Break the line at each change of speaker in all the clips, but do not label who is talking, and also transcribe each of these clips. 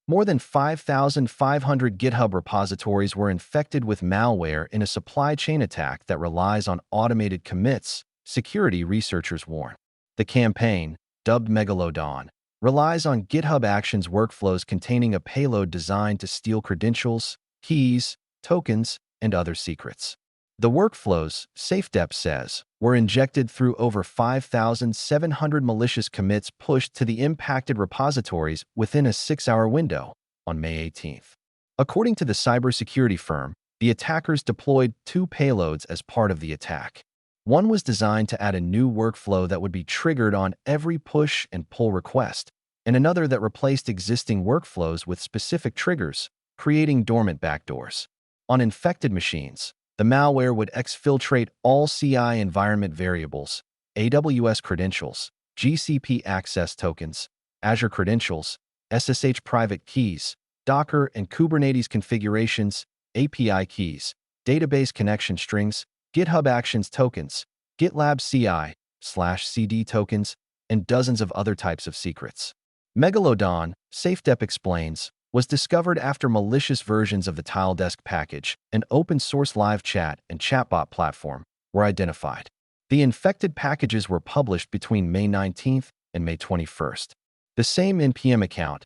More than 5,500 GitHub repositories were infected with malware in a supply chain attack that relies on automated commits, security researchers warn. The campaign, dubbed Megalodon, relies on GitHub Actions workflows containing a payload designed to steal credentials, keys, tokens, and other secrets. The workflows, SafeDep says, were injected through over 5,700 malicious commits pushed to the impacted repositories within a 6-hour window on May 18th. According to the cybersecurity firm, the attackers deployed 2 payloads as part of the attack. One was designed to add a new workflow that would be triggered on every push and pull request, and another that replaced existing workflows with specific triggers, creating dormant backdoors. On infected machines, the malware would exfiltrate all CI environment variables, AWS credentials, GCP access tokens, Azure credentials, SSH private keys, Docker and Kubernetes configurations, API keys, database connection strings, GitHub Actions tokens, GitLab CI/CD tokens, and dozens of other types of secrets. Megalodon, SafeDep explains, was discovered after malicious versions of the TileDesk package, an open-source live chat and chatbot platform, were identified. The infected packages were published between May 19th and May 21st. The same NPM account,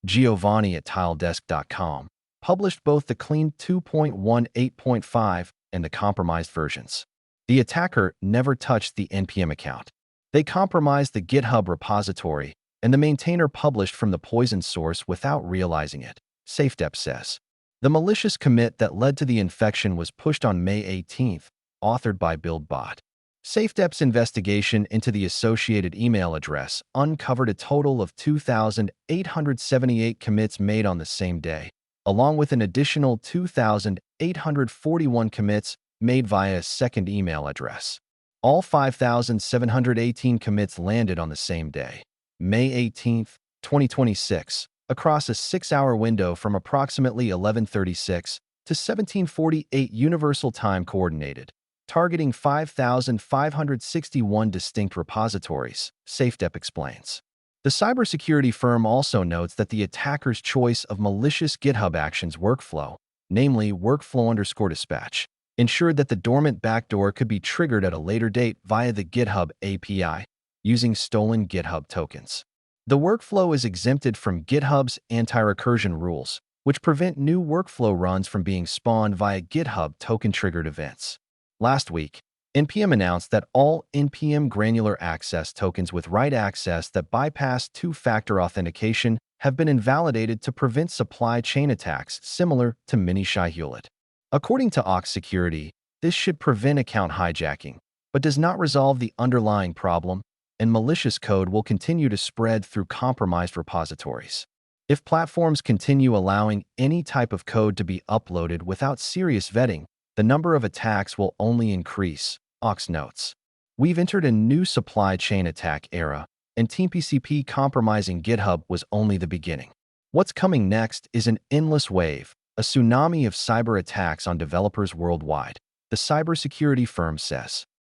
Giovanni at tiledesk.com, published both the clean 2.18.5 and the compromised versions. The attacker never touched the NPM account. They compromised the GitHub repository, and the maintainer published from the poison source without realizing it, SafeDep says. The malicious commit that led to the infection was pushed on May 18th, authored by BuildBot. SafeDep's investigation into the associated email address uncovered a total of 2,878 commits made on the same day, along with an additional 2,841 commits made via a second email address. All 5,718 commits landed on the same day, May 18, 2026, across a 6-hour window from approximately 11:36 to 17:48 Universal Time Coordinated, targeting 5,561 distinct repositories, SafeDep explains. The cybersecurity firm also notes that the attacker's choice of malicious GitHub Actions workflow, namely workflow_dispatch, ensured that the dormant backdoor could be triggered at a later date via the GitHub API, using stolen GitHub tokens. The workflow is exempted from GitHub's anti-recursion rules, which prevent new workflow runs from being spawned via GitHub token-triggered events. Last week, NPM announced that all NPM granular access tokens with write access that bypass two-factor authentication have been invalidated to prevent supply chain attacks similar to Mini-Hewlett. According to Ox Security, this should prevent account hijacking, but does not resolve the underlying problem, and malicious code will continue to spread through compromised repositories. If platforms continue allowing any type of code to be uploaded without serious vetting, the number of attacks will only increase, Ox notes. We've entered a new supply chain attack era, and TeamPCP compromising GitHub was only the beginning. What's coming next is an endless wave, a tsunami of cyber attacks on developers worldwide, the cybersecurity firm says.